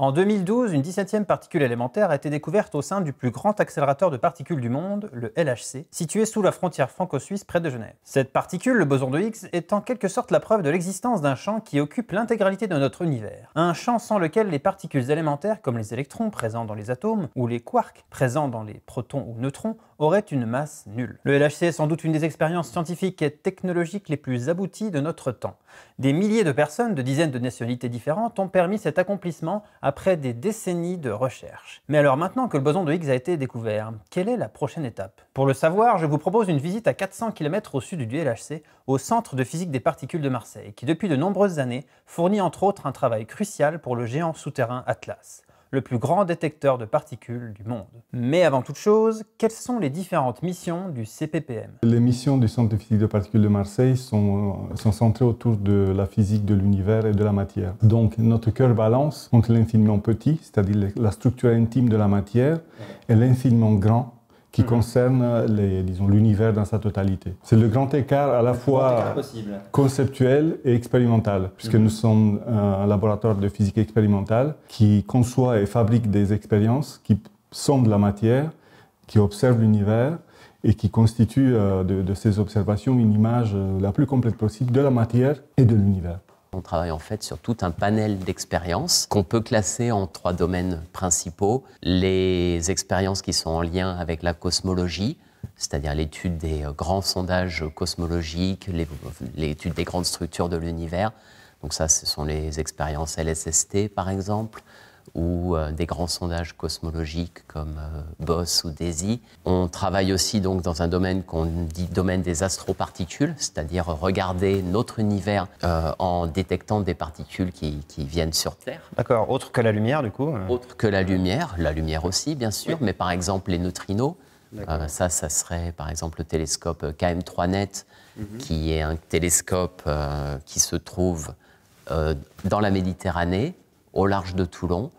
En 2012, une 17e particule élémentaire a été découverte au sein du plus grand accélérateur de particules du monde, le LHC, situé sous la frontière franco-suisse près de Genève. Cette particule, le boson de Higgs, est en quelque sorte la preuve de l'existence d'un champ qui occupe l'intégralité de notre univers. Un champ sans lequel les particules élémentaires, comme les électrons présents dans les atomes, ou les quarks présents dans les protons ou neutrons, auraient une masse nulle. Le LHC est sans doute une des expériences scientifiques et technologiques les plus abouties de notre temps. Des milliers de personnes de dizaines de nationalités différentes ont permis cet accomplissement après des décennies de recherche. Mais alors maintenant que le boson de Higgs a été découvert, quelle est la prochaine étape? Pour le savoir, je vous propose une visite à 400 km au sud du LHC, au Centre de physique des particules de Marseille, qui depuis de nombreuses années fournit entre autres un travail crucial pour le géant souterrain Atlas, le plus grand détecteur de particules du monde. Mais avant toute chose, quelles sont les différentes missions du CPPM? Les missions du Centre de physique des particules de Marseille sont centrées autour de la physique de l'univers et de la matière. Donc notre cœur balance entre l'infiniment petit, c'est-à-dire la structure intime de la matière, et l'infiniment grand, qui concerne l'univers dans sa totalité. C'est le grand écart à la fois conceptuel et expérimental, puisque nous sommes un laboratoire de physique expérimentale qui conçoit et fabrique des expériences qui sondent la matière, qui observent l'univers et qui constituent de ces observations une image la plus complète possible de la matière et de l'univers. On travaille en fait sur tout un panel d'expériences qu'on peut classer en 3 domaines principaux. Les expériences qui sont en lien avec la cosmologie, c'est-à-dire l'étude des grands sondages cosmologiques, l'étude des grandes structures de l'univers. Donc ça, ce sont les expériences LSST par exemple, ou des grands sondages cosmologiques comme BOSS ou DESI. On travaille aussi donc dans un domaine qu'on dit domaine des astroparticules, c'est-à-dire regarder notre univers en détectant des particules qui viennent sur Terre. D'accord, autre que la lumière du coup Autre que la lumière aussi bien sûr, mais par exemple les neutrinos. Ça serait par exemple le télescope KM3net, qui est un télescope qui se trouve dans la Méditerranée, au large de Toulon,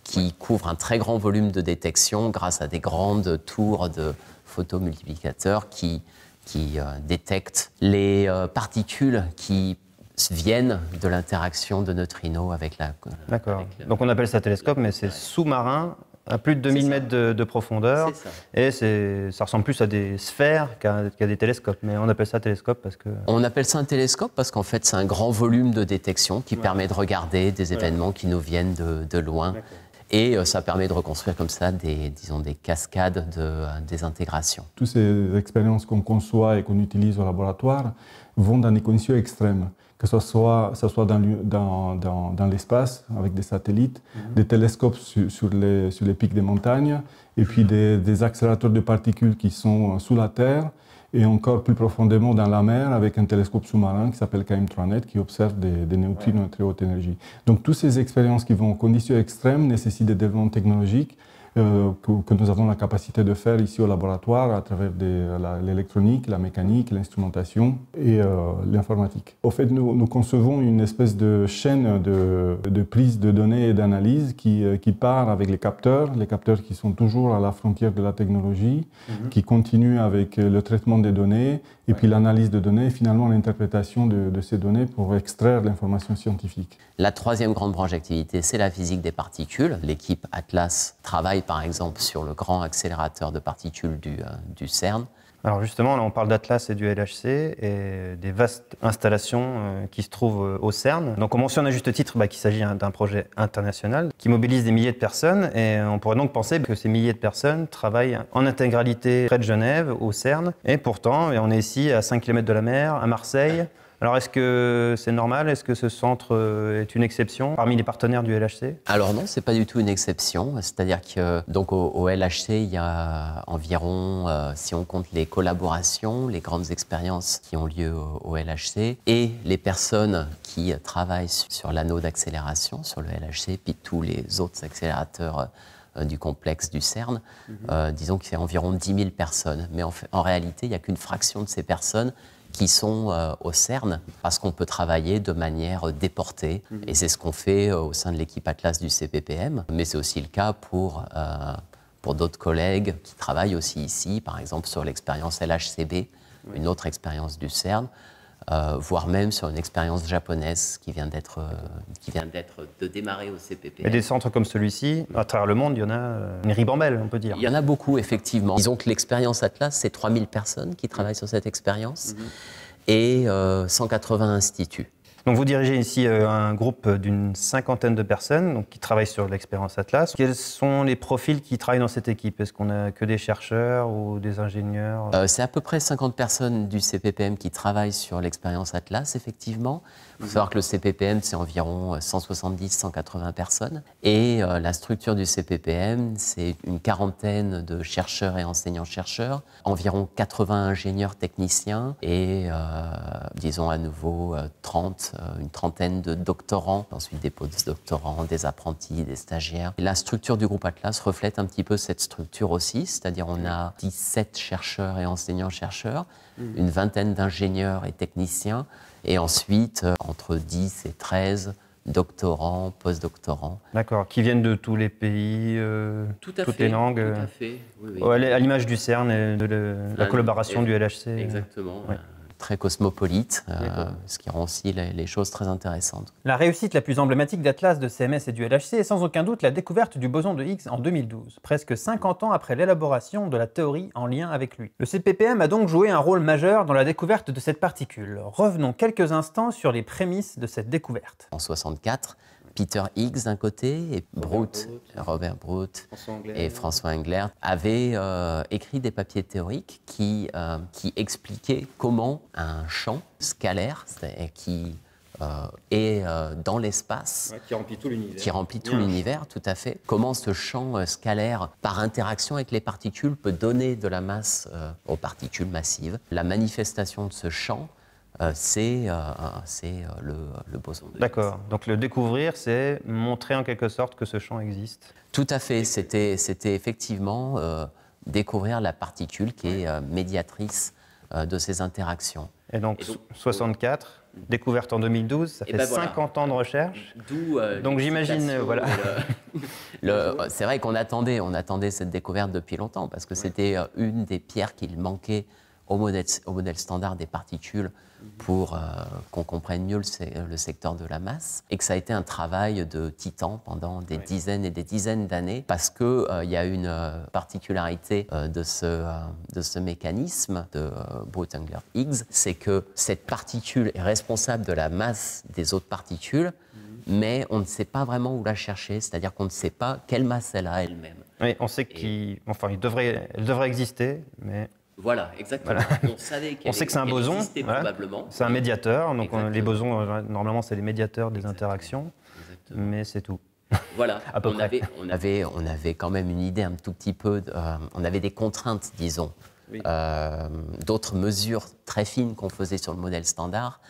qui couvre un très grand volume de détection grâce à des grandes tours de photomultiplicateurs qui détectent les particules qui viennent de l'interaction de neutrinos avec la... D'accord. Donc on appelle ça télescope, mais c'est sous-marin, à plus de 2000 mètres de profondeur. Et ça ressemble plus à des sphères qu'à des télescopes. Mais on appelle ça télescope parce que... On appelle ça un télescope parce qu'en fait, c'est un grand volume de détection qui permet de regarder des événements qui nous viennent de loin. Et ça permet de reconstruire comme ça des cascades de désintegration. Toutes ces expériences qu'on conçoit et qu'on utilise au laboratoire vont dans des conditions extrêmes. Que ce soit dans l'espace, avec des satellites, des télescopes sur les pics des montagnes, et puis des accélérateurs de particules qui sont sous la Terre, et encore plus profondément dans la mer, avec un télescope sous-marin qui s'appelle KM3net, qui observe des neutrinos de très haute énergie. Donc toutes ces expériences qui vont en conditions extrêmes nécessitent des développements technologiques que nous avons la capacité de faire ici au laboratoire à travers l'électronique, la mécanique, l'instrumentation et l'informatique. Au fait, nous concevons une espèce de chaîne de prise de données et d'analyse qui part avec les capteurs qui sont toujours à la frontière de la technologie, qui continuent avec le traitement des données et puis l'analyse de données et finalement l'interprétation de ces données pour extraire l'information scientifique. La 3e grande branche d'activité, c'est la physique des particules. L'équipe Atlas travaille par exemple sur le grand accélérateur de particules du CERN. Alors justement, là on parle d'Atlas et du LHC et des vastes installations qui se trouvent au CERN. Donc on mentionne à juste titre qu'il s'agit d'un projet international qui mobilise des milliers de personnes et on pourrait donc penser que ces milliers de personnes travaillent en intégralité près de Genève, au CERN. Et pourtant, on est ici à 5 km de la mer, à Marseille. Alors est-ce que c'est normal? Est-ce que ce centre est une exception parmi les partenaires du LHC? Alors non, c'est pas du tout une exception. C'est-à-dire que donc au LHC, il y a environ, si on compte les collaborations, les grandes expériences qui ont lieu au LHC et les personnes qui travaillent sur l'anneau d'accélération, sur le LHC, puis tous les autres accélérateurs du complexe du CERN, disons qu'il y a environ 10 000 personnes. Mais en réalité, il n'y a qu'une fraction de ces personnes qui sont au CERN parce qu'on peut travailler de manière déportée. Et c'est ce qu'on fait au sein de l'équipe Atlas du CPPM. Mais c'est aussi le cas pour d'autres collègues qui travaillent aussi ici, par exemple sur l'expérience LHCb, une autre expérience du CERN. voire même sur une expérience japonaise qui vient de démarrer au CPPM. Et des centres comme celui-ci, à travers le monde, il y en a une ribambelle, on peut dire. Il y en a beaucoup, effectivement. Disons que l'expérience Atlas, c'est 3000 personnes qui travaillent sur cette expérience et 180 instituts. Donc vous dirigez ici un groupe d'une 50aine de personnes donc, qui travaillent sur l'expérience Atlas. Quels sont les profils qui travaillent dans cette équipe? Est-ce qu'on a que des chercheurs ou des ingénieurs? C'est à peu près 50 personnes du CPPM qui travaillent sur l'expérience Atlas, effectivement. Il faut savoir que le CPPM, c'est environ 170-180 personnes. Et la structure du CPPM, c'est une quarantaine de chercheurs et enseignants-chercheurs, environ 80 ingénieurs techniciens et, disons à nouveau, une trentaine de doctorants, ensuite des post-doctorants, des apprentis, des stagiaires. Et la structure du groupe Atlas reflète un petit peu cette structure aussi, c'est-à-dire on a 17 chercheurs et enseignants-chercheurs, une vingtaine d'ingénieurs et techniciens, et ensuite entre 10 et 13 doctorants, post-doctorants. D'accord, qui viennent de tous les pays, toutes les langues. Tout à fait, oui. À l'image du CERN et de la collaboration du LHC. Exactement. Ouais. Très cosmopolite, ce qui rend aussi les choses très intéressantes. La réussite la plus emblématique d'Atlas, de CMS et du LHC est sans aucun doute la découverte du boson de Higgs en 2012, presque 50 ans après l'élaboration de la théorie en lien avec lui. Le CPPM a donc joué un rôle majeur dans la découverte de cette particule. Revenons quelques instants sur les prémices de cette découverte. En 1964, Peter Higgs d'un côté et Robert Brout et François Englert avaient écrit des papiers théoriques qui expliquaient comment un champ scalaire qui est dans l'espace, qui remplit tout l'univers. Qui remplit tout l'univers, tout à fait. Comment ce champ scalaire, par interaction avec les particules, peut donner de la masse aux particules massives. La manifestation de ce champ, c'est le boson de Higgs. D'accord. Donc le découvrir, c'est montrer en quelque sorte que ce champ existe. Tout à fait. C'était effectivement découvrir la particule qui est médiatrice de ces interactions. Et donc 64, découverte en 2012, ça fait 50 ans de recherche. Donc j'imagine, voilà. C'est vrai qu'on attendait cette découverte depuis longtemps parce que c'était une des pierres qu'il manquait au modèle standard des particules pour qu'on comprenne mieux le secteur de la masse, et que ça a été un travail de titan pendant des dizaines et des dizaines d'années, parce qu'il y a une particularité de ce mécanisme de Brout-Englert-Higgs, c'est que cette particule est responsable de la masse des autres particules, mais on ne sait pas vraiment où la chercher, c'est-à-dire qu'on ne sait pas quelle masse elle a elle-même. Oui, on sait elle devrait exister, mais... Voilà, exactement. Voilà. On sait que c'est un boson, probablement. C'est un médiateur, donc les bosons, normalement, c'est les médiateurs des interactions, mais c'est tout. Voilà, on avait quand même une idée un tout petit peu, on avait des contraintes, disons, d'autres mesures très fines qu'on faisait sur le modèle standard,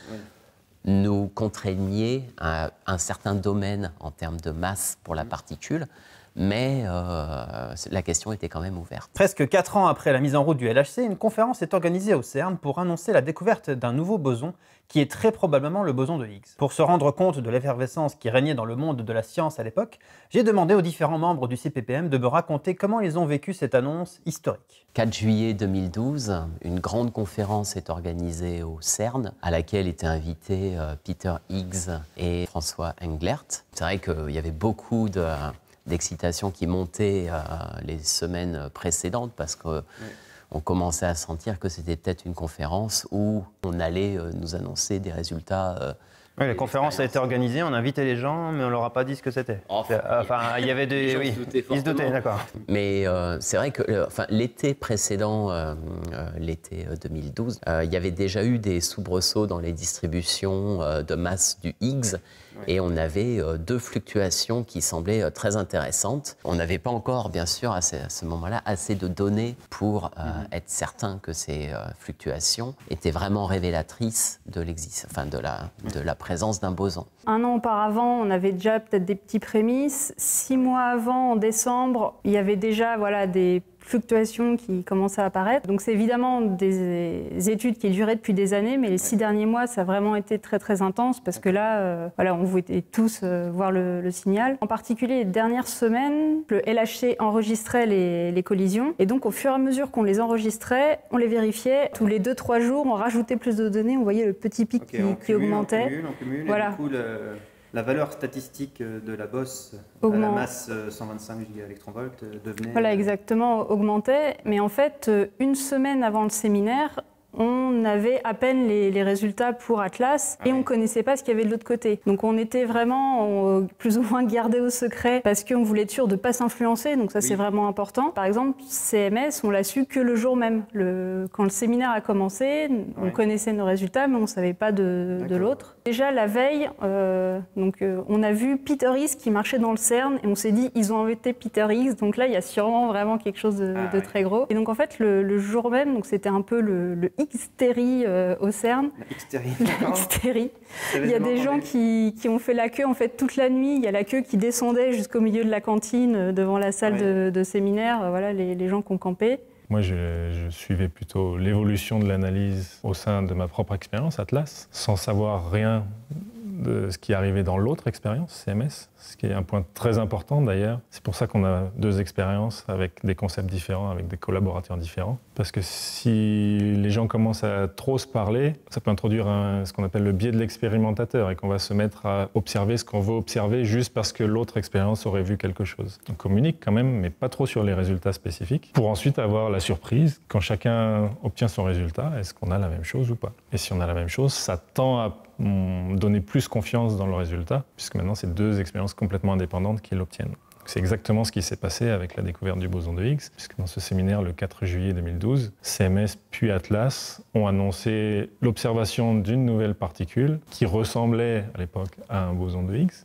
nous contraignaient à un certain domaine en termes de masse pour la particule, mais la question était quand même ouverte. Presque 4 ans après la mise en route du LHC, une conférence est organisée au CERN pour annoncer la découverte d'un nouveau boson qui est très probablement le boson de Higgs. Pour se rendre compte de l'effervescence qui régnait dans le monde de la science à l'époque, j'ai demandé aux différents membres du CPPM de me raconter comment ils ont vécu cette annonce historique. 4 juillet 2012, une grande conférence est organisée au CERN, à laquelle étaient invités Peter Higgs et François Englert. C'est vrai qu'il y avait beaucoup d'excitation qui montait les semaines précédentes parce qu'on commençait à sentir que c'était peut-être une conférence où on allait nous annoncer des résultats. Oui, la conférence a été organisée, on a invité les gens, mais on leur a pas dit ce que c'était. Il y avait des... Oui, ils se doutaient, d'accord. Mais c'est vrai que l'été précédent, l'été 2012, il y avait déjà eu des soubresauts dans les distributions de masse du Higgs. Et on avait 2 fluctuations qui semblaient très intéressantes. On n'avait pas encore, bien sûr, à ce moment-là, assez de données pour être certain que ces fluctuations étaient vraiment révélatrices de la présence d'un boson. Un an auparavant, on avait déjà peut-être des petits prémices. 6 mois avant, en décembre, il y avait déjà des fluctuations qui commençaient à apparaître. Donc c'est évidemment des études qui duraient depuis des années, mais les 6 derniers mois, ça a vraiment été très très intense parce que là, voilà, on voulait tous voir le signal. En particulier, les dernières semaines, le LHC enregistrait les collisions et donc au fur et à mesure qu'on les enregistrait, on les vérifiait. Tous les 2-3 jours, on rajoutait plus de données, on voyait le petit pic qui augmentait. On cumule, voilà. Et du coup, la valeur statistique de la bosse à la masse 125 gigaélectronvolts devenait... Voilà, exactement, augmentait. Mais en fait, une semaine avant le séminaire, on avait à peine les résultats pour Atlas et on ne connaissait pas ce qu'il y avait de l'autre côté. Donc on était vraiment plus ou moins gardés au secret parce qu'on voulait être sûr de ne pas s'influencer, donc ça c'est vraiment important. Par exemple, CMS, on l'a su que le jour même. Quand le séminaire a commencé, on connaissait nos résultats mais on ne savait pas de l'autre. Déjà la veille, on a vu Peter Higgs qui marchait dans le CERN et on s'est dit ils ont inventé Peter Higgs, donc là il y a sûrement vraiment quelque chose de très gros. Et donc en fait le jour même, donc c'était un peu le Xtérie au CERN. La Xtérie. Il y a des gens qui ont fait la queue en fait toute la nuit. Il y a la queue qui descendait jusqu'au milieu de la cantine devant la salle de séminaire. Voilà les gens qui ont campé. Moi, je suivais plutôt l'évolution de l'analyse au sein de ma propre expérience, Atlas, sans savoir rien de ce qui arrivait dans l'autre expérience, CMS, ce qui est un point très important d'ailleurs. C'est pour ça qu'on a 2 expériences avec des concepts différents, avec des collaborateurs différents. Parce que si les gens commencent à trop se parler, ça peut introduire ce qu'on appelle le biais de l'expérimentateur et qu'on va se mettre à observer ce qu'on veut observer juste parce que l'autre expérience aurait vu quelque chose. On communique quand même, mais pas trop sur les résultats spécifiques, pour ensuite avoir la surprise quand chacun obtient son résultat, est-ce qu'on a la même chose ou pas? Et si on a la même chose, ça tend à donner plus confiance dans le résultat, puisque maintenant c'est 2 expériences complètement indépendantes qui l'obtiennent. C'est exactement ce qui s'est passé avec la découverte du boson de Higgs, puisque dans ce séminaire, le 4 juillet 2012, CMS puis Atlas ont annoncé l'observation d'une nouvelle particule qui ressemblait à l'époque à un boson de Higgs.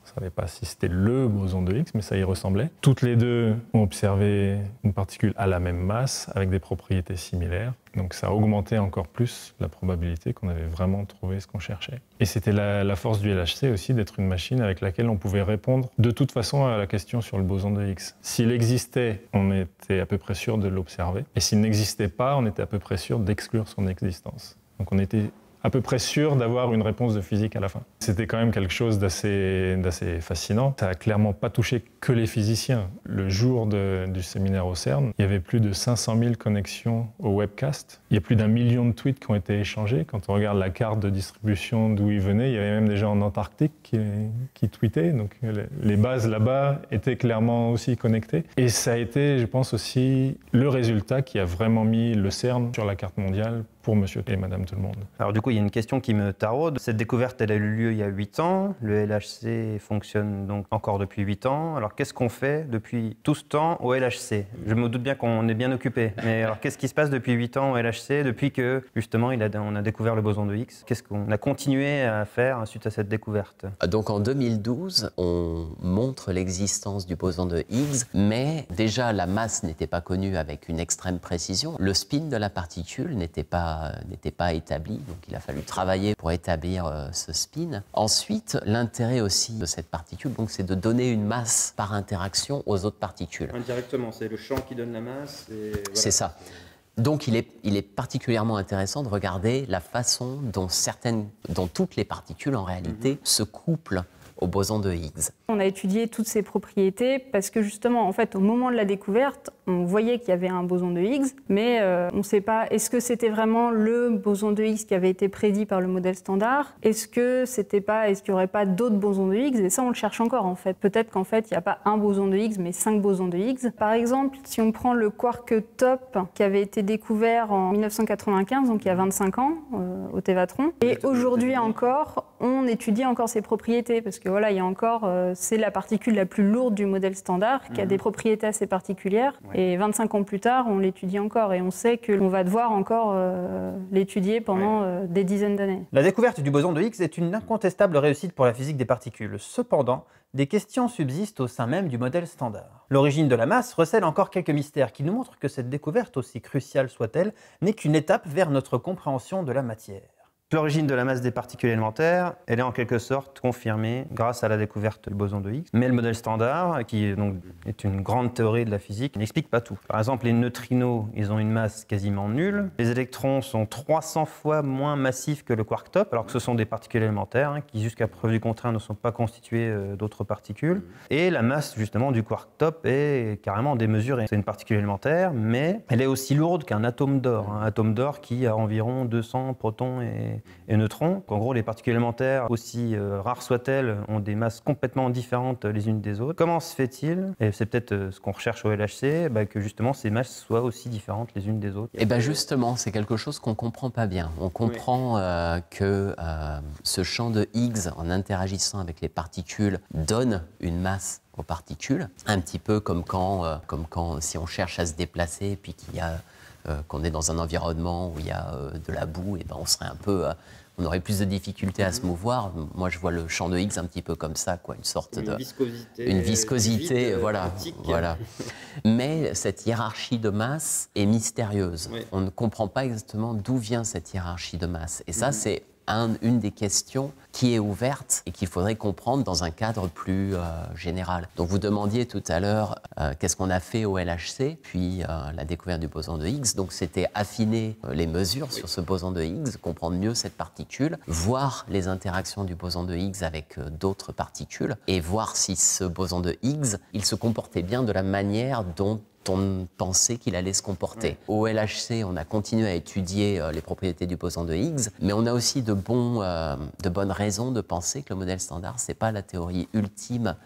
On ne savait pas si c'était le boson de Higgs, mais ça y ressemblait. Toutes les 2 ont observé une particule à la même masse, avec des propriétés similaires. Donc ça a augmenté encore plus la probabilité qu'on avait vraiment trouvé ce qu'on cherchait. Et c'était la force du LHC aussi, d'être une machine avec laquelle on pouvait répondre de toute façon à la question sur le boson de Higgs. S'il existait, on était à peu près sûr de l'observer. Et s'il n'existait pas, on était à peu près sûr d'exclure son existence. Donc on était à peu près sûr d'avoir une réponse de physique à la fin. C'était quand même quelque chose d'assez fascinant. Ça n'a clairement pas touché que les physiciens. Le jour du séminaire au CERN, il y avait plus de 500 000 connexions au webcast. Il y a plus d'1 million de tweets qui ont été échangés. Quand on regarde la carte de distribution d'où ils venaient, il y avait même des gens en Antarctique qui tweetaient. Donc les bases là-bas étaient clairement aussi connectées. Et ça a été, je pense aussi, le résultat qui a vraiment mis le CERN sur la carte mondiale pour monsieur et madame tout le monde. Alors du coup, il y a une question qui me taraude. Cette découverte, elle a eu lieu il y a 8 ans. Le LHC fonctionne donc encore depuis 8 ans. Alors qu'est-ce qu'on fait depuis tout ce temps au LHC? Je me doute bien qu'on est bien occupé. Mais alors qu'est-ce qui se passe depuis 8 ans au LHC, depuis que justement on a découvert le boson de Higgs? Qu'est-ce qu'on a continué à faire suite à cette découverte? Donc en 2012, on montre l'existence du boson de Higgs, mais déjà la masse n'était pas connue avec une extrême précision. Le spin de la particule n'était pas établi, donc il a fallu travailler pour établir ce spin. Ensuite, l'intérêt aussi de cette particule, donc, c'est de donner une masse par interaction aux autres particules. Indirectement, c'est le champ qui donne la masse. Voilà. C'est ça. Donc il est particulièrement intéressant de regarder la façon dont toutes les particules en réalité se couplent au boson de Higgs. On a étudié toutes ces propriétés parce que justement, en fait, au moment de la découverte, on voyait qu'il y avait un boson de Higgs, mais on ne sait pas, est-ce que c'était vraiment le boson de Higgs qui avait été prédit par le modèle standard? Est-ce qu'il n'y aurait pas d'autres bosons de Higgs? Et ça, on le cherche encore, en fait. Peut-être qu'en fait, il n'y a pas un boson de Higgs, mais 5 bosons de Higgs. Par exemple, si on prend le quark top, qui avait été découvert en 1995, donc il y a 25 ans, au Tevatron, et aujourd'hui encore, on étudie encore ses propriétés, parce que voilà, il y a encore, c'est la particule la plus lourde du modèle standard, qui a des propriétés assez particulières, et 25 ans plus tard, on l'étudie encore, et on sait qu'on va devoir encore l'étudier pendant des dizaines d'années. La découverte du boson de Higgs est une incontestable réussite pour la physique des particules. Cependant, des questions subsistent au sein même du modèle standard. L'origine de la masse recèle encore quelques mystères qui nous montrent que cette découverte, aussi cruciale soit-elle, n'est qu'une étape vers notre compréhension de la matière. L'origine de la masse des particules élémentaires, elle est en quelque sorte confirmée grâce à la découverte du boson de Higgs. Mais le modèle standard, qui donc est une grande théorie de la physique, n'explique pas tout. Par exemple, les neutrinos, ils ont une masse quasiment nulle. Les électrons sont 300 fois moins massifs que le quark top, alors que ce sont des particules élémentaires qui, jusqu'à preuve du contraire, ne sont pas constituées d'autres particules. Et la masse, justement, du quark top est carrément démesurée. C'est une particule élémentaire, mais elle est aussi lourde qu'un atome d'or. Un atome d'or qui a environ 200 protons et neutrons. En gros, les particules élémentaires, aussi rares soient-elles, ont des masses complètement différentes les unes des autres. Comment se fait-il, et c'est peut-être ce qu'on recherche au LHC, que justement ces masses soient aussi différentes les unes des autres? Et bien justement, c'est quelque chose qu'on ne comprend pas bien. On comprend que ce champ de Higgs, en interagissant avec les particules, donne une masse aux particules, un petit peu comme quand si on cherche à se déplacer, puis qu'on est dans un environnement où il y a de la boue, et ben on aurait plus de difficultés à se mouvoir. Moi, je vois le champ de Higgs un petit peu comme ça, quoi, une viscosité, voilà. Mais cette hiérarchie de masse est mystérieuse. Oui. On ne comprend pas exactement d'où vient cette hiérarchie de masse. Et ça, c'est une des questions qui est ouverte et qu'il faudrait comprendre dans un cadre plus général. Donc vous demandiez tout à l'heure qu'est-ce qu'on a fait au LHC, puis la découverte du boson de Higgs. Donc c'était affiner les mesures sur ce boson de Higgs, comprendre mieux cette particule, voir les interactions du boson de Higgs avec d'autres particules et voir si ce boson de Higgs, il se comportait bien de la manière dont on pensait qu'il allait se comporter. Au LHC, on a continué à étudier les propriétés du boson de Higgs, mais on a aussi de bonnes raisons de penser que le modèle standard, c'est pas la théorie ultime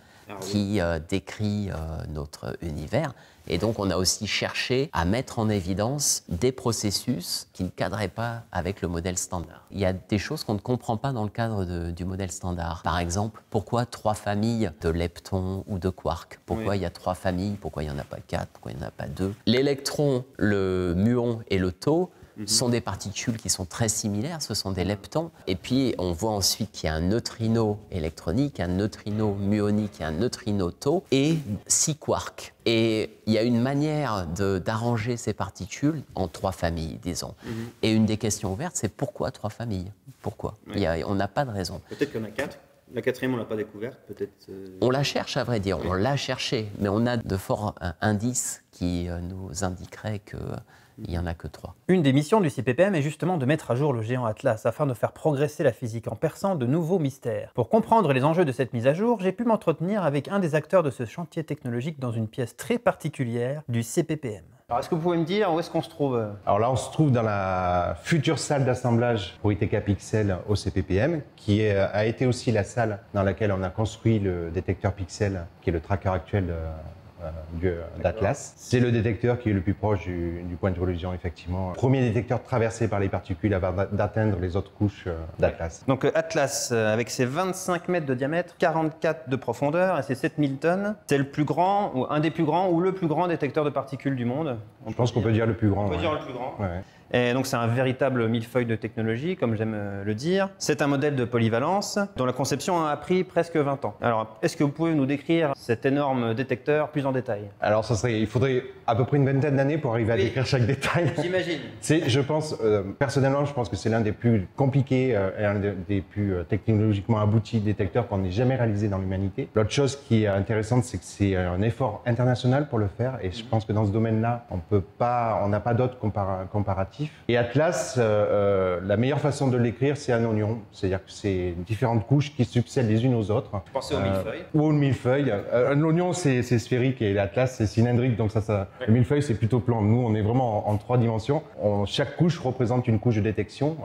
qui décrit notre univers. Et donc, on a aussi cherché à mettre en évidence des processus qui ne cadraient pas avec le modèle standard. Il y a des choses qu'on ne comprend pas dans le cadre du modèle standard. Par exemple, pourquoi 3 familles de leptons ou de quarks? Pourquoi il y a 3 familles? Pourquoi il n'y en a pas 4? Pourquoi il n'y en a pas 2? L'électron, le muon et le tau sont des particules qui sont très similaires, ce sont des leptons. Et puis, on voit ensuite qu'il y a un neutrino électronique, un neutrino muonique et un neutrino tau, et 6 quarks. Et il y a une manière d'arranger ces particules en 3 familles, disons. Et une des questions ouvertes, c'est pourquoi 3 familles? Pourquoi? On n'a pas de raison. Peut-être qu'il y en a 4. La 4e, on ne l'a pas découverte, peut-être. On la cherche, à vrai dire. On l'a cherchée, mais on a de forts indices qui nous indiqueraient que il n'y en a que 3. Une des missions du CPPM est justement de mettre à jour le géant Atlas afin de faire progresser la physique en perçant de nouveaux mystères. Pour comprendre les enjeux de cette mise à jour, j'ai pu m'entretenir avec un des acteurs de ce chantier technologique dans une pièce très particulière du CPPM. Alors, est-ce que vous pouvez me dire où est-ce qu'on se trouve? Alors là, on se trouve dans la future salle d'assemblage pour ITK Pixel au CPPM, qui a été aussi la salle dans laquelle on a construit le détecteur Pixel, qui est le tracker actuel d'Atlas. C'est le détecteur qui est le plus proche du point de collision, effectivement. Premier détecteur traversé par les particules avant d'atteindre les autres couches d'Atlas. Donc Atlas, avec ses 25 mètres de diamètre, 44 de profondeur et ses 7000 tonnes, c'est le plus grand, ou un des plus grands, ou le plus grand détecteur de particules du monde. Je pense qu'on peut dire le plus grand. On peut dire le plus grand. Ouais. Et donc c'est un véritable millefeuille de technologie, comme j'aime le dire. C'est un modèle de polyvalence dont la conception a pris presque 20 ans. Alors, est-ce que vous pouvez nous décrire cet énorme détecteur plus en détail? Alors, il faudrait à peu près une vingtaine d'années pour arriver à décrire chaque détail. J'imagine. Personnellement, je pense que c'est l'un des plus compliqués et un des plus technologiquement aboutis détecteurs qu'on ait jamais réalisé dans l'humanité. L'autre chose qui est intéressante, c'est que c'est un effort international pour le faire, et je pense que dans ce domaine-là, on n'a pas d'autres comparatifs. Et Atlas, la meilleure façon de l'écrire, c'est un oignon. C'est-à-dire que c'est différentes couches qui succèdent les unes aux autres. Je pensais au millefeuille. Ou au millefeuille. L'oignon, c'est sphérique et l'Atlas, c'est cylindrique. Donc le millefeuille, c'est plutôt plan. Nous, on est vraiment en 3 dimensions. Chaque couche représente une couche de détection.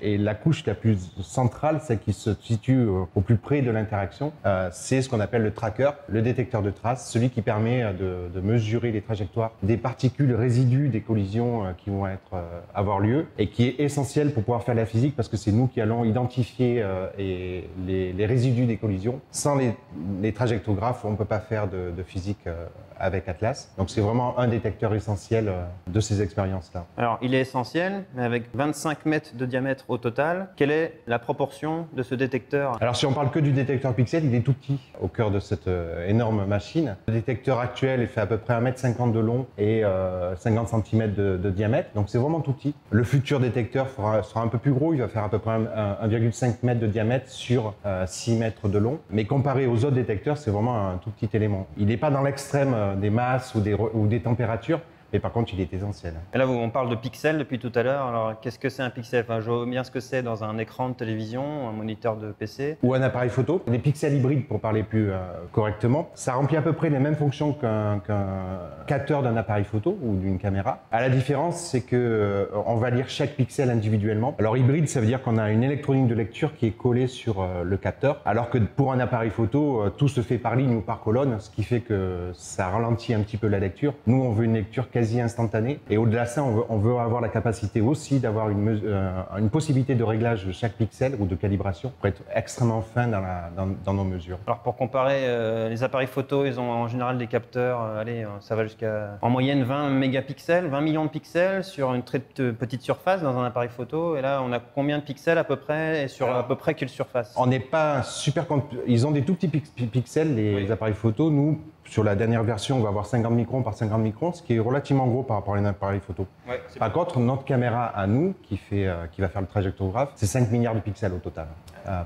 Et la couche la plus centrale, celle qui se situe au plus près de l'interaction, c'est ce qu'on appelle le tracker, le détecteur de traces, celui qui permet de mesurer les trajectoires des particules résidus des collisions qui vont avoir lieu, et qui est essentiel pour pouvoir faire la physique, parce que c'est nous qui allons identifier les résidus des collisions. Sans les trajectographes, on ne peut pas faire de physique avec Atlas. Donc c'est vraiment un détecteur essentiel de ces expériences-là. Alors, il est essentiel, mais avec 25 mètres de diamètre au total, quelle est la proportion de ce détecteur? Alors si on parle que du détecteur pixel, il est tout petit au cœur de cette énorme machine. Le détecteur actuel il fait à peu près 1,50 m de long et 50 cm de diamètre, donc c'est vraiment tout petit. Le futur détecteur sera un peu plus gros, il va faire à peu près 1,5 m de diamètre sur 6 mètres de long. Mais comparé aux autres détecteurs, c'est vraiment un tout petit élément. Il n'est pas dans l'extrême des masses ou des températures, mais par contre, il est essentiel. Et là, on parle de pixels depuis tout à l'heure. Alors, qu'est-ce que c'est un pixel? Enfin, je vois bien ce que c'est dans un écran de télévision, un moniteur de PC. Ou un appareil photo. Des pixels hybrides, pour parler plus correctement. Ça remplit à peu près les mêmes fonctions qu'un capteur d'un appareil photo ou d'une caméra. À la différence, c'est que on va lire chaque pixel individuellement. Alors, hybride, ça veut dire qu'on a une électronique de lecture qui est collée sur le capteur, alors que pour un appareil photo, tout se fait par ligne ou par colonne, ce qui fait que ça ralentit un petit peu la lecture. Nous, on veut une lecture quasi instantanée. Et au-delà de ça, on veut avoir la capacité aussi d'avoir une possibilité de réglage de chaque pixel ou de calibration pour être extrêmement fin dans nos mesures. Alors pour comparer, les appareils photo, ils ont en général des capteurs, ça va jusqu'à en moyenne 20 mégapixels, 20 millions de pixels sur une très petite surface dans un appareil photo. Et là, on a combien de pixels à peu près et sur à peu près quelle surface? On n'est pas super... Ils ont des tout petits pixels, les appareils photo. Nous, sur la dernière version, on va avoir 50 microns par 50 microns, ce qui est relativement gros par rapport à un appareil photo. Ouais, par contre, notre caméra à nous, qui va faire le trajectographe, c'est 5 milliards de pixels au total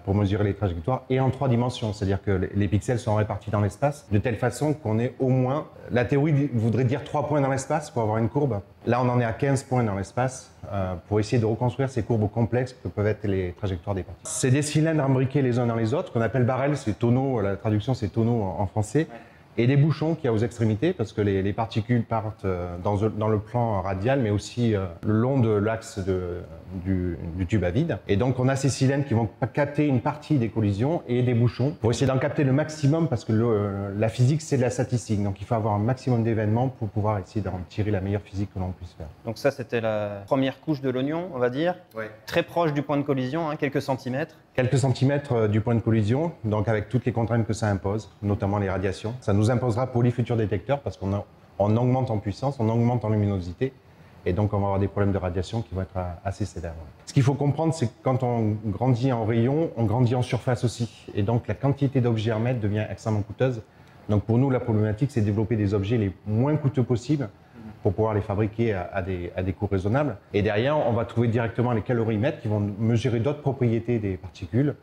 pour mesurer les trajectoires et en 3 dimensions. C'est-à-dire que les pixels sont répartis dans l'espace de telle façon qu'on ait au moins... La théorie voudrait dire 3 points dans l'espace pour avoir une courbe. Là, on en est à 15 points dans l'espace pour essayer de reconstruire ces courbes complexes que peuvent être les trajectoires des particules. C'est des cylindres imbriqués les uns dans les autres, qu'on appelle barrels, c'est tonneaux, la traduction c'est tonneaux en français. Ouais. Et des bouchons qu'il y a aux extrémités, parce que les particules partent dans le plan radial, mais aussi le long de l'axe du tube à vide. Et donc, on a ces cylindres qui vont capter une partie des collisions et des bouchons pour essayer d'en capter le maximum, parce que la physique, c'est de la statistique. Donc, il faut avoir un maximum d'événements pour pouvoir essayer d'en tirer la meilleure physique que l'on puisse faire. Donc ça, c'était la première couche de l'oignon, on va dire. Ouais. Très proche du point de collision, quelques centimètres. Quelques centimètres du point de collision, donc avec toutes les contraintes que ça impose, notamment les radiations. Ça nous imposera pour les futurs détecteurs parce qu'on augmente en puissance, on augmente en luminosité et donc on va avoir des problèmes de radiation qui vont être assez sévères. Ce qu'il faut comprendre, c'est que quand on grandit en rayon, on grandit en surface aussi et donc la quantité d'objets à mettre devient extrêmement coûteuse. Donc pour nous, la problématique, c'est de développer des objets les moins coûteux possibles pour pouvoir les fabriquer à des coûts raisonnables. Et derrière, on va trouver directement les calorimètres qui vont mesurer d'autres propriétés des particules,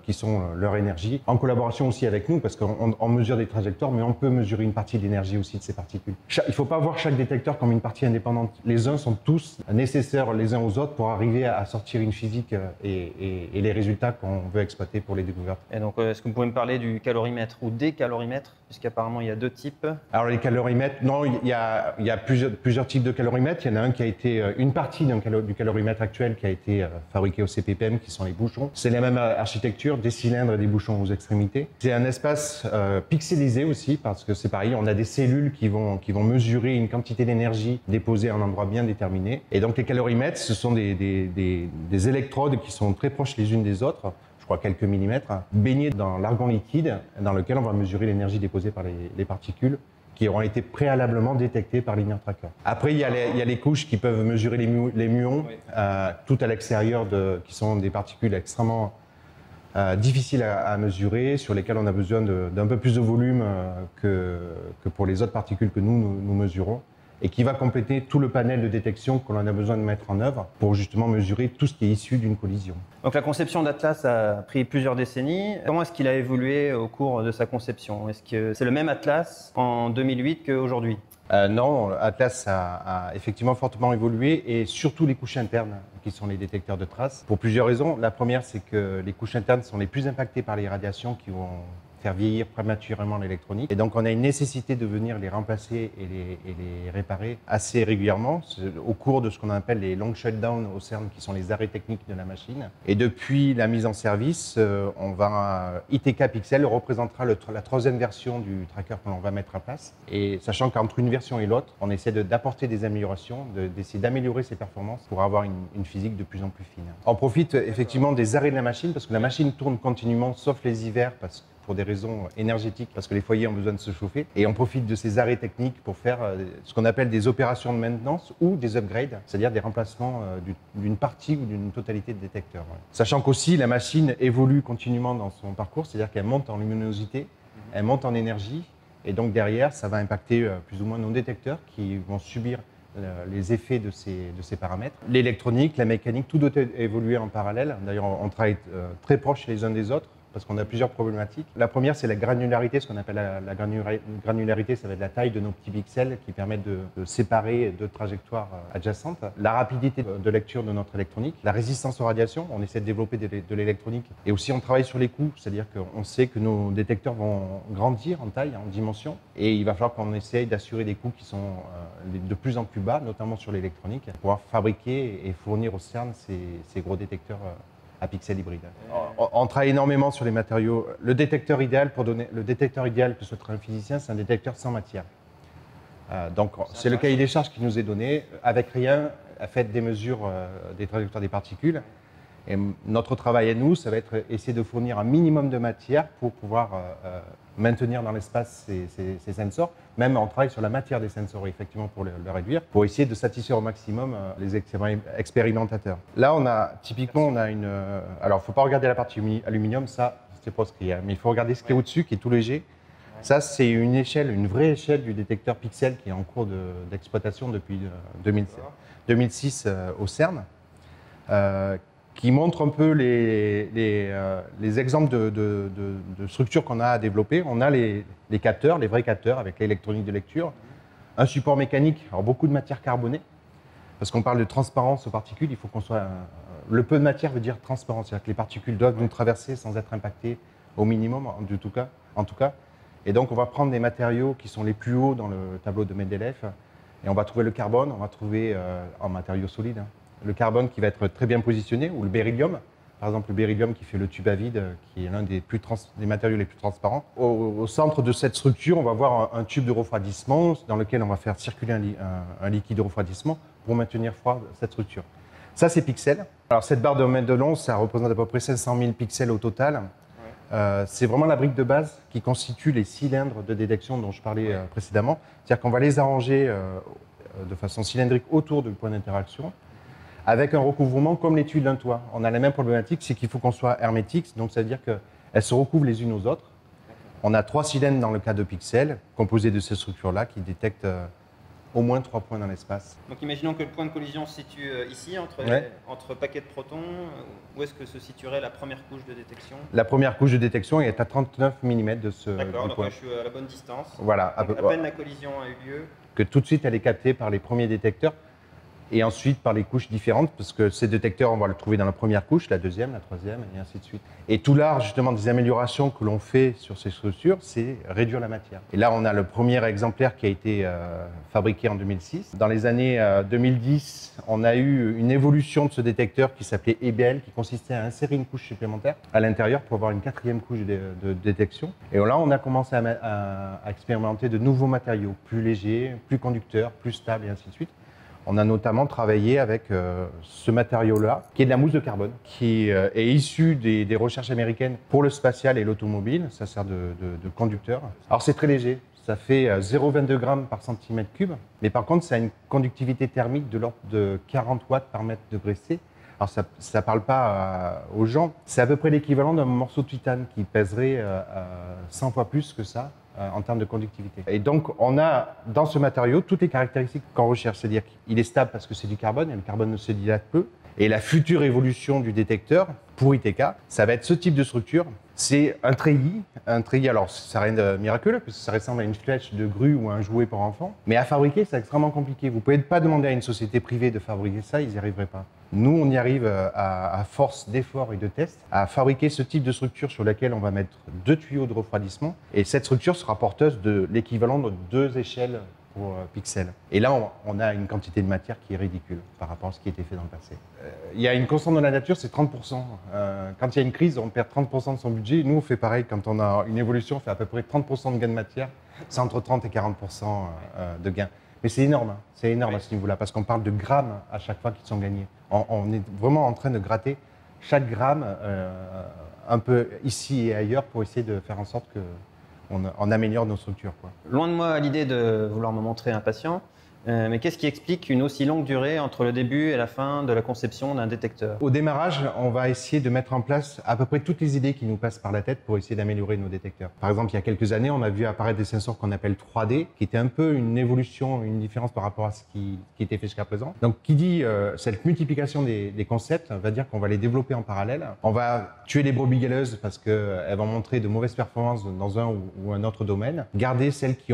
qui sont leur énergie, en collaboration aussi avec nous, parce qu'on mesure des trajectoires, mais on peut mesurer une partie de l'énergie aussi de ces particules. Il ne faut pas voir chaque détecteur comme une partie indépendante. Les uns sont tous nécessaires les uns aux autres pour arriver à sortir une physique et les résultats qu'on veut exploiter pour les découvertes. Et donc, est-ce que vous pouvez me parler du calorimètre ou des calorimètres, puisqu'apparemment il y a 2 types? Alors les calorimètres, non, il y a plusieurs types de calorimètres. Il y en a un qui a été, une partie du calorimètre actuel qui a été fabriqué au CPPM, qui sont les bouchons. C'est la même architecture, des cylindres et des bouchons aux extrémités. C'est un espace pixelisé aussi, parce que c'est pareil, on a des cellules qui vont mesurer une quantité d'énergie déposée à un endroit bien déterminé. Et donc les calorimètres, ce sont des électrodes qui sont très proches les unes des autres, je crois quelques millimètres, baignés dans l'argon liquide, dans lequel on va mesurer l'énergie déposée par les particules, qui auront été préalablement détectés par l'Inner Tracker. Après, il y a les couches qui peuvent mesurer les muons, tout à l'extérieur, qui sont des particules extrêmement difficiles à mesurer, sur lesquelles on a besoin d'un peu plus de volume que pour les autres particules que nous mesurons, et qui va compléter tout le panel de détection que l'on a besoin de mettre en œuvre pour justement mesurer tout ce qui est issu d'une collision. Donc la conception d'Atlas a pris plusieurs décennies. Comment est-ce qu'il a évolué au cours de sa conception? Est-ce que c'est le même Atlas en 2008 qu'aujourd'hui? Non, Atlas a effectivement fortement évolué, et surtout les couches internes qui sont les détecteurs de traces, pour plusieurs raisons. La première, c'est que les couches internes sont les plus impactées par les radiations qui vont faire vieillir prématurément l'électronique. Et donc on a une nécessité de venir les remplacer et les réparer assez régulièrement au cours de ce qu'on appelle les long shutdowns au CERN, qui sont les arrêts techniques de la machine. Et depuis la mise en service, ITK Pixel représentera la 3e version du tracker que l'on va mettre en place. Et sachant qu'entre une version et l'autre, on essaie d'apporter des améliorations, d'essayer d'améliorer ses performances pour avoir une physique de plus en plus fine. On profite effectivement des arrêts de la machine, parce que la machine tourne continuellement, sauf les hivers, pour des raisons énergétiques, parce que les foyers ont besoin de se chauffer. Et on profite de ces arrêts techniques pour faire ce qu'on appelle des opérations de maintenance ou des upgrades, c'est-à-dire des remplacements d'une partie ou d'une totalité de détecteurs. Ouais. Sachant qu'aussi, la machine évolue continuellement dans son parcours, c'est-à-dire qu'elle monte en luminosité, elle monte en énergie, et donc derrière, ça va impacter plus ou moins nos détecteurs qui vont subir les effets de ces paramètres. L'électronique, la mécanique, tout doit évoluer en parallèle. D'ailleurs, on travaille très proches les uns des autres parce qu'on a plusieurs problématiques. La première, c'est la granularité, ce qu'on appelle la granularité, ça va être la taille de nos petits pixels qui permettent de séparer deux trajectoires adjacentes. La rapidité de lecture de notre électronique, la résistance aux radiations, on essaie de développer de l'électronique. Et aussi, on travaille sur les coûts, c'est-à-dire qu'on sait que nos détecteurs vont grandir en taille, en dimension, et il va falloir qu'on essaye d'assurer des coûts qui sont de plus en plus bas, notamment sur l'électronique, pour pouvoir fabriquer et fournir au CERN ces gros détecteurs à pixels hybrides. On travaille énormément sur les matériaux. Le détecteur idéal, que souhaiterait un physicien, c'est un détecteur sans matière. Donc, c'est le cahier des charges qui nous est donné. Avec rien, faites des mesures des trajectoires des particules. Et notre travail à nous, ça va être essayer de fournir un minimum de matière pour pouvoir maintenir dans l'espace ces sensors. Même on travaille sur la matière des sensors, effectivement, pour le réduire, pour essayer de satisfaire au maximum les expérimentateurs. Là, typiquement, on a une... alors, il ne faut pas regarder la partie aluminium, ça, c'est proscrit, hein, mais il faut regarder ce qui est au-dessus, qui est tout léger. Ça, c'est une vraie échelle du détecteur pixel qui est en cours d'exploitation depuis 2006 au CERN. Qui montre un peu les exemples de structures qu'on a à développer. On a les capteurs, les vrais capteurs avec l'électronique de lecture, un support mécanique, alors beaucoup de matière carbonée, parce qu'on parle de transparence aux particules, il faut qu'on soit... le peu de matière veut dire transparence, c'est-à-dire que les particules doivent nous traverser sans être impactées au minimum, en tout cas. Et donc on va prendre des matériaux qui sont les plus hauts dans le tableau de Mendeleev, et on va trouver le carbone, on va trouver en matériaux solides, le carbone qui va être très bien positionné, ou le beryllium. Par exemple, le beryllium qui fait le tube à vide, qui est l'un des matériaux les plus transparents. Au centre de cette structure, on va voir un tube de refroidissement dans lequel on va faire circuler un liquide de refroidissement pour maintenir froid cette structure. Ça, c'est pixels. Alors, cette barre de mètre de long, ça représente à peu près 500 000 pixels au total. C'est vraiment la brique de base qui constitue les cylindres de détection dont je parlais précédemment. C'est-à-dire qu'on va les arranger de façon cylindrique autour du point d'interaction, avec un recouvrement comme les tuiles d'un toit. On a la même problématique, c'est qu'il faut qu'on soit hermétique, donc ça veut dire qu'elles se recouvrent les unes aux autres. On a 3 cylindres dans le cas de pixels, composés de ces structures-là, qui détectent au moins 3 points dans l'espace. Donc imaginons que le point de collision se situe ici, entre paquets de protons. Où est-ce que se situerait la première couche de détection? La première couche de détection est à 39 mm de ce point. D'accord, donc je suis à la bonne distance. Voilà. À peine la collision a eu lieu. Que tout de suite, elle est captée par les premiers détecteurs. Et ensuite par les couches différentes, parce que ces détecteurs, on va le trouver dans la première couche, la deuxième, la troisième, et ainsi de suite. Et tout l'art, justement, des améliorations que l'on fait sur ces structures, c'est réduire la matière. Et là, on a le premier exemplaire qui a été fabriqué en 2006. Dans les années 2010, on a eu une évolution de ce détecteur qui s'appelait EBL, qui consistait à insérer une couche supplémentaire à l'intérieur pour avoir une 4e couche de détection. Et là, on a commencé à expérimenter de nouveaux matériaux, plus légers, plus conducteurs, plus stables, et ainsi de suite. On a notamment travaillé avec ce matériau-là, qui est de la mousse de carbone, qui est issu des recherches américaines pour le spatial et l'automobile. Ça sert de conducteur. Alors c'est très léger, ça fait 0,22 grammes par centimètre cube, mais par contre ça a une conductivité thermique de l'ordre de 40 watts par mètre degré C. Alors ça ne parle pas aux gens, c'est à peu près l'équivalent d'un morceau de titane qui pèserait 100 fois plus que ça en termes de conductivité. Et donc on a dans ce matériau toutes les caractéristiques qu'on recherche, c'est-à-dire qu'il est stable parce que c'est du carbone et le carbone ne se dilate peu. Et la future évolution du détecteur pour ITK, ça va être ce type de structure. C'est un treillis. Un treillis, alors ça n'a rien de miraculeux, parce que ça ressemble à une flèche de grue ou à un jouet pour enfants. Mais à fabriquer, c'est extrêmement compliqué. Vous ne pouvez pas demander à une société privée de fabriquer ça, ils n'y arriveraient pas. Nous, on y arrive à force d'efforts et de tests, à fabriquer ce type de structure sur laquelle on va mettre 2 tuyaux de refroidissement. Et cette structure sera porteuse de l'équivalent de 2 échelles pour pixels. Et là, on a une quantité de matière qui est ridicule par rapport à ce qui a été fait dans le passé. Il y a une constante de la nature, c'est 30%. Quand il y a une crise, on perd 30% de son budget. Nous, on fait pareil. Quand on a une évolution, on fait à peu près 30% de gain de matière. C'est entre 30 et 40% de gain. Mais c'est énorme, hein. C'est énorme à ce niveau-là, parce qu'on parle de grammes à chaque fois qui sont gagnés. On est vraiment en train de gratter chaque gramme un peu ici et ailleurs pour essayer de faire en sorte qu'on améliore nos structures, quoi. Loin de moi l'idée de vouloir me montrer un patient, mais qu'est-ce qui explique une aussi longue durée entre le début et la fin de la conception d'un détecteur? Au démarrage, on va essayer de mettre en place à peu près toutes les idées qui nous passent par la tête pour essayer d'améliorer nos détecteurs. Par exemple, il y a quelques années, on a vu apparaître des sensors qu'on appelle 3D, qui étaient un peu une évolution, une différence par rapport à ce qui était fait jusqu'à présent. Donc, qui dit cette multiplication des concepts, va dire qu'on va les développer en parallèle. On va tuer les brebis galeuses parce qu'elles vont montrer de mauvaises performances dans un ou un autre domaine. Garder celles qui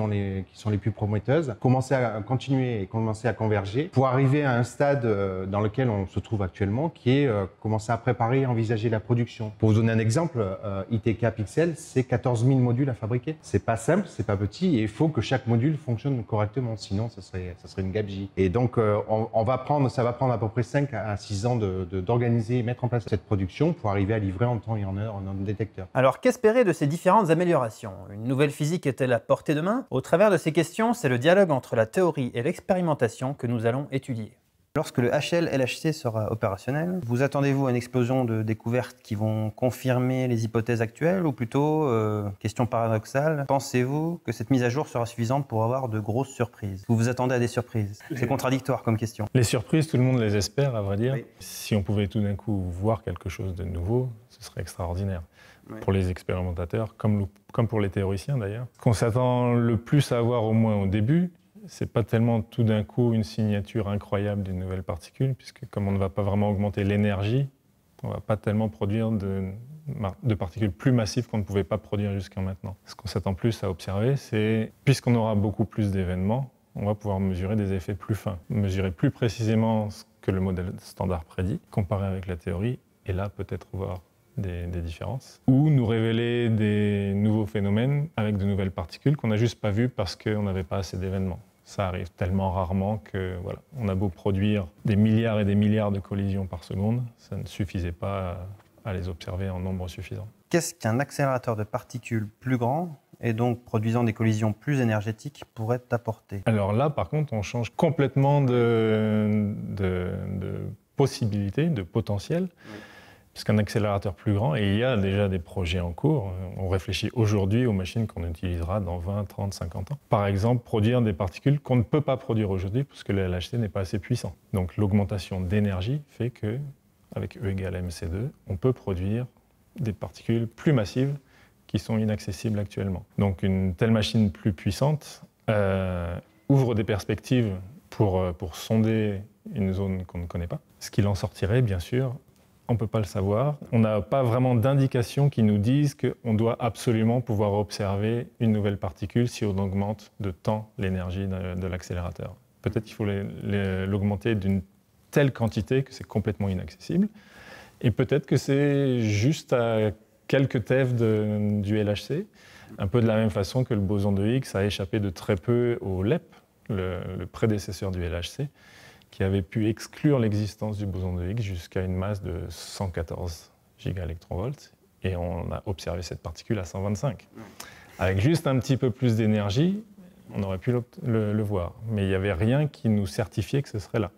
sont les plus prometteuses. Commencer à continuer et commencer à converger pour arriver à un stade dans lequel on se trouve actuellement, qui est commencer à préparer et envisager la production. Pour vous donner un exemple, ITK Pixel, c'est 14 000 modules à fabriquer. C'est pas simple, c'est pas petit, et il faut que chaque module fonctionne correctement, sinon ça serait une gabegie. Et donc ça va prendre à peu près 5 à 6 ans d'organiser et mettre en place cette production pour arriver à livrer en temps et en heure un détecteur. Alors qu'espérer de ces différentes améliorations? Une nouvelle physique est-elle à portée de main? Au travers de ces questions, c'est le dialogue entre la théorie et l'expérimentation que nous allons étudier. Lorsque le HL-LHC sera opérationnel, vous attendez-vous à une explosion de découvertes qui vont confirmer les hypothèses actuelles, ou plutôt, question paradoxale, pensez-vous que cette mise à jour sera suffisante pour avoir de grosses surprises? Vous vous attendez à des surprises? C'est contradictoire comme question. Les surprises, tout le monde les espère, à vrai dire. Oui. Si on pouvait tout d'un coup voir quelque chose de nouveau, ce serait extraordinaire. Oui. Pour les expérimentateurs, comme pour les théoriciens d'ailleurs. Ce qu'on s'attend le plus à voir au moins au début, c'est pas tellement tout d'un coup une signature incroyable d'une nouvelle particule, puisque comme on ne va pas vraiment augmenter l'énergie, on ne va pas tellement produire de particules plus massives qu'on ne pouvait pas produire jusqu'à maintenant. Ce qu'on s'attend plus à observer, c'est, puisqu'on aura beaucoup plus d'événements, on va pouvoir mesurer des effets plus fins, mesurer plus précisément ce que le modèle standard prédit, comparer avec la théorie, et là peut-être voir des différences, ou nous révéler des nouveaux phénomènes avec de nouvelles particules qu'on n'a juste pas vues parce qu'on n'avait pas assez d'événements. Ça arrive tellement rarement que voilà, on a beau produire des milliards et des milliards de collisions par seconde, ça ne suffisait pas à les observer en nombre suffisant. Qu'est-ce qu'un accélérateur de particules plus grand et donc produisant des collisions plus énergétiques pourrait apporter? Alors là, par contre, on change complètement de possibilités, de potentiel. Oui. Puisqu'un accélérateur plus grand, et il y a déjà des projets en cours, on réfléchit aujourd'hui aux machines qu'on utilisera dans 20, 30, 50 ans. Par exemple, produire des particules qu'on ne peut pas produire aujourd'hui parce que le LHC n'est pas assez puissant. Donc l'augmentation d'énergie fait que, avec E égale mc2, on peut produire des particules plus massives qui sont inaccessibles actuellement. Donc une telle machine plus puissante ouvre des perspectives pour sonder une zone qu'on ne connaît pas. Ce qu'il en sortirait, bien sûr, on ne peut pas le savoir. On n'a pas vraiment d'indications qui nous disent qu'on doit absolument pouvoir observer une nouvelle particule si on augmente de temps l'énergie de l'accélérateur. Peut-être qu'il faut l'augmenter d'une telle quantité que c'est complètement inaccessible. Et peut-être que c'est juste à quelques TeV du LHC, un peu de la même façon que le boson de Higgs a échappé de très peu au LEP, le prédécesseur du LHC, qui avait pu exclure l'existence du boson de Higgs jusqu'à une masse de 114 gigaélectronvolts, et on a observé cette particule à 125. Avec juste un petit peu plus d'énergie, on aurait pu le voir, mais il n'y avait rien qui nous certifiait que ce serait là.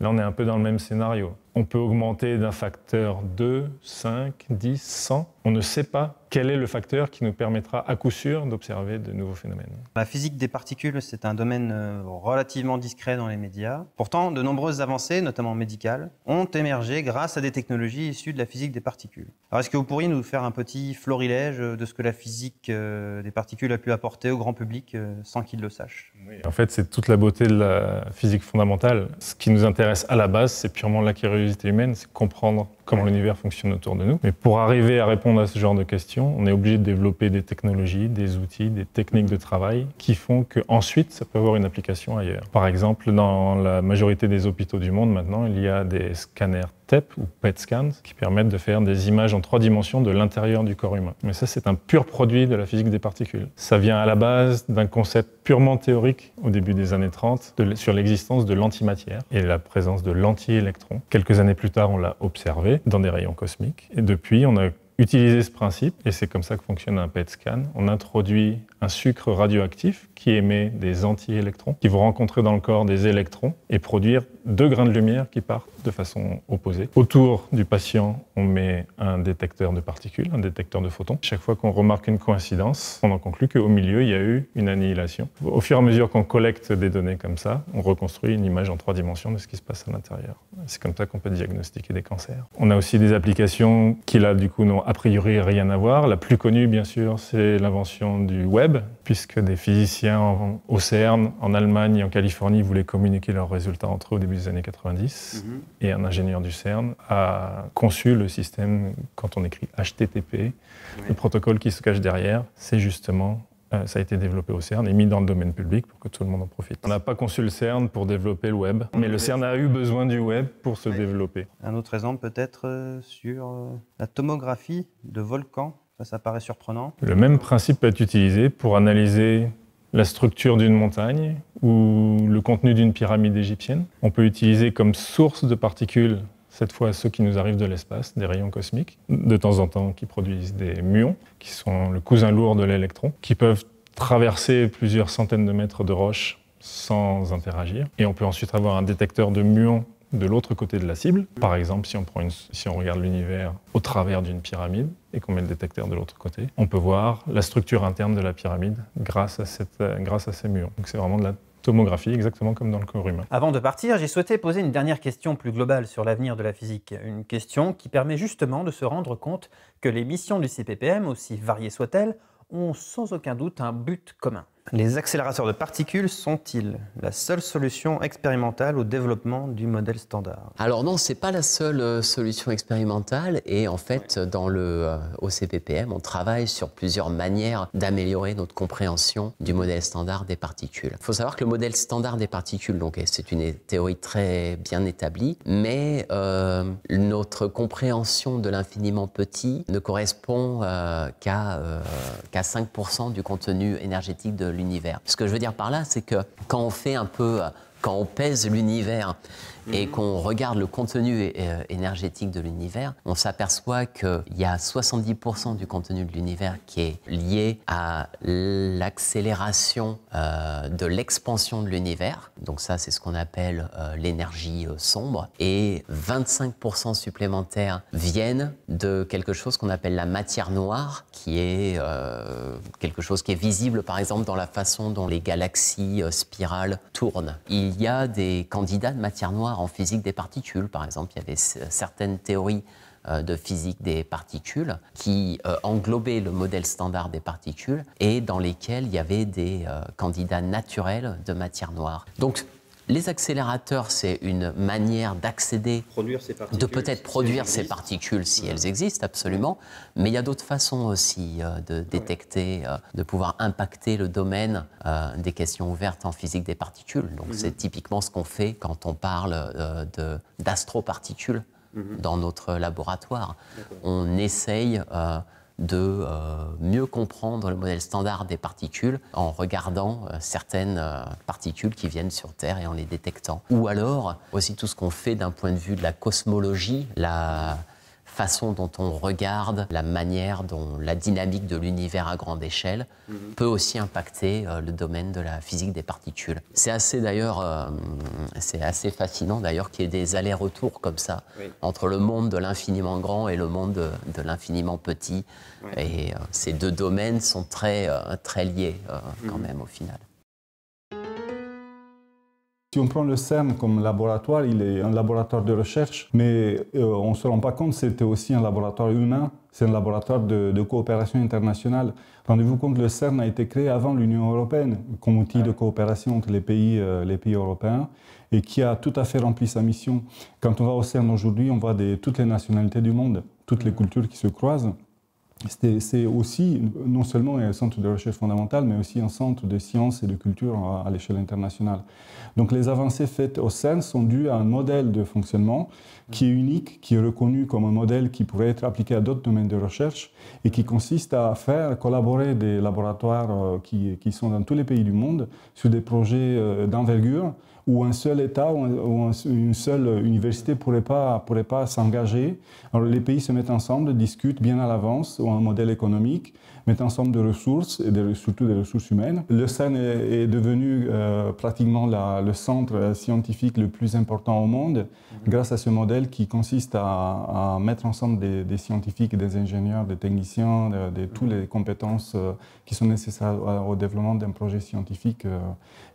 Là, on est un peu dans le même scénario. On peut augmenter d'un facteur 2, 5, 10, 100. On ne sait pas quel est le facteur qui nous permettra à coup sûr d'observer de nouveaux phénomènes. La physique des particules, c'est un domaine relativement discret dans les médias. Pourtant, de nombreuses avancées, notamment médicales, ont émergé grâce à des technologies issues de la physique des particules. Alors, est-ce que vous pourriez nous faire un petit florilège de ce que la physique des particules a pu apporter au grand public sans qu'il le sache? Oui, en fait, c'est toute la beauté de la physique fondamentale. Ce qui nous intéresse à la base, c'est purement la curiosité humaine, c'est comprendre comment l'univers fonctionne autour de nous. Mais pour arriver à répondre à ce genre de questions, on est obligé de développer des technologies, des outils, des techniques de travail qui font qu'ensuite, ça peut avoir une application ailleurs. Par exemple, dans la majorité des hôpitaux du monde maintenant, il y a des scanners TEP ou PET scans qui permettent de faire des images en 3 dimensions de l'intérieur du corps humain. Mais ça, c'est un pur produit de la physique des particules. Ça vient à la base d'un concept purement théorique au début des années 30 sur l'existence de l'antimatière et la présence de l'anti-électron. Quelques années plus tard, on l'a observé dans des rayons cosmiques. Et depuis, on a utilisé ce principe, et c'est comme ça que fonctionne un PET scan. On introduit un sucre radioactif qui émet des anti-électrons, qui vont rencontrer dans le corps des électrons et produire 2 grains de lumière qui partent de façon opposée. Autour du patient, on met un détecteur de particules, un détecteur de photons. Chaque fois qu'on remarque une coïncidence, on en conclut qu'au milieu, il y a eu une annihilation. Au fur et à mesure qu'on collecte des données comme ça, on reconstruit une image en 3 dimensions de ce qui se passe à l'intérieur. C'est comme ça qu'on peut diagnostiquer des cancers. On a aussi des applications qui, là, du coup, n'ont a priori rien à voir. La plus connue, bien sûr, c'est l'invention du web, puisque des physiciens au CERN, en Allemagne et en Californie, voulaient communiquer leurs résultats entre eux au début des années 90. Et un ingénieur du CERN a conçu le système, quand on écrit HTTP, le protocole qui se cache derrière, c'est justement, ça a été développé au CERN et mis dans le domaine public pour que tout le monde en profite. On n'a pas conçu le CERN pour développer le web, mais le CERN a eu besoin du web pour se développer. Un autre exemple peut-être sur la tomographie de volcans. Ça paraît surprenant. Le même principe peut être utilisé pour analyser la structure d'une montagne ou le contenu d'une pyramide égyptienne. On peut utiliser comme source de particules, cette fois ceux qui nous arrivent de l'espace, des rayons cosmiques, de temps en temps qui produisent des muons, qui sont le cousin lourd de l'électron, qui peuvent traverser plusieurs centaines de mètres de roche sans interagir. Et on peut ensuite avoir un détecteur de muons de l'autre côté de la cible. Par exemple, si on regarde l'univers au travers d'une pyramide et qu'on met le détecteur de l'autre côté, on peut voir la structure interne de la pyramide grâce à ces muons. Donc c'est vraiment de la tomographie, exactement comme dans le corps humain. Avant de partir, j'ai souhaité poser une dernière question plus globale sur l'avenir de la physique. Une question qui permet justement de se rendre compte que les missions du CPPM, aussi variées soient-elles, ont sans aucun doute un but commun. Les accélérateurs de particules sont-ils la seule solution expérimentale au développement du modèle standard? Alors non, ce n'est pas la seule solution expérimentale et en fait, au CPPM, on travaille sur plusieurs manières d'améliorer notre compréhension du modèle standard des particules. Il faut savoir que le modèle standard des particules, donc c'est une théorie très bien établie, mais notre compréhension de l'infiniment petit ne correspond qu'à 5% du contenu énergétique de l'univers. Ce que je veux dire par là, c'est que quand on pèse l'univers et qu'on regarde le contenu énergétique de l'univers, on s'aperçoit qu'il y a 70% du contenu de l'univers qui est lié à l'accélération de l'expansion de l'univers. Donc ça, c'est ce qu'on appelle l'énergie sombre. Et 25% supplémentaires viennent de quelque chose qu'on appelle la matière noire, qui est quelque chose qui est visible, par exemple, dans la façon dont les galaxies spirales tournent. Il y a des candidats de matière noire en physique des particules, par exemple. Il y avait certaines théories de physique des particules qui englobaient le modèle standard des particules et dans lesquelles il y avait des candidats naturels de matière noire. Donc, les accélérateurs, c'est une manière d'accéder, de peut-être produire ces particules si elles existent, absolument, mais il y a d'autres façons aussi de détecter, de pouvoir impacter le domaine des questions ouvertes en physique des particules. Donc c'est typiquement ce qu'on fait quand on parle d'astroparticules dans notre laboratoire. On essaye de mieux comprendre le modèle standard des particules en regardant certaines particules qui viennent sur Terre et en les détectant. Ou alors, aussi tout ce qu'on fait d'un point de vue de la cosmologie, la façon dont on regarde, la manière dont la dynamique de l'univers à grande échelle peut aussi impacter le domaine de la physique des particules. C'est assez fascinant d'ailleurs qu'il y ait des allers-retours comme ça entre le monde de l'infiniment grand et le monde de l'infiniment petit. Et ces deux domaines sont très liés quand même au final. Si on prend le CERN comme laboratoire, il est un laboratoire de recherche, mais on ne se rend pas compte que c'était aussi un laboratoire humain, c'est un laboratoire de coopération internationale. Rendez-vous compte, le CERN a été créé avant l'Union européenne comme outil de coopération entre les pays européens et qui a tout à fait rempli sa mission. Quand on va au CERN aujourd'hui, on voit toutes les nationalités du monde, toutes les cultures qui se croisent. C'est aussi non seulement un centre de recherche fondamentale, mais aussi un centre de sciences et de culture à l'échelle internationale. Donc les avancées faites au CERN sont dues à un modèle de fonctionnement qui est unique, qui est reconnu comme un modèle qui pourrait être appliqué à d'autres domaines de recherche et qui consiste à faire collaborer des laboratoires qui sont dans tous les pays du monde sur des projets d'envergure où un seul État ou une seule université ne pourrait pas s'engager. Alors les pays se mettent ensemble, discutent bien à l'avance, ont un modèle économique, mettent ensemble des ressources, et surtout des ressources humaines. Le CERN est devenu pratiquement le centre scientifique le plus important au monde, grâce à ce modèle qui consiste à mettre ensemble des scientifiques, des ingénieurs, des techniciens, de toutes les compétences qui sont nécessaires au développement d'un projet scientifique.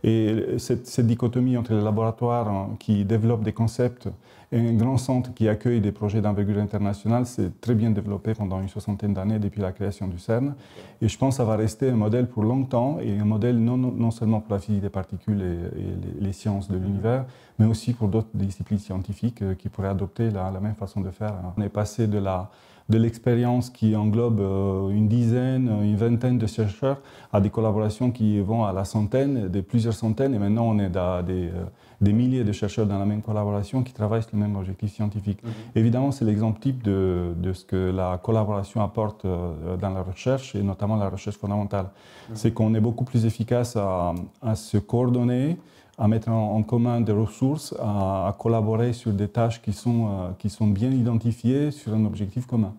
Et cette dichotomie entre les laboratoires qui développent des concepts et un grand centre qui accueille des projets d'envergure internationale, c'est très bien développé pendant une 60aine d'années depuis la création du CERN. Et je pense que ça va rester un modèle pour longtemps, et un modèle non seulement pour la physique des particules et les sciences de l'univers, mais aussi pour d'autres disciplines scientifiques qui pourraient adopter la même façon de faire. On est passé de l'expérience qui englobe une dizaine, une vingtaine de chercheurs à des collaborations qui vont à la centaine, plusieurs centaines, et maintenant on est à des milliers de chercheurs dans la même collaboration qui travaillent sur le même objectif scientifique. Évidemment, c'est l'exemple type de ce que la collaboration apporte dans la recherche, et notamment la recherche fondamentale. C'est qu'on est beaucoup plus efficace à se coordonner, à mettre en commun des ressources, à collaborer sur des tâches qui sont bien identifiées sur un objectif commun.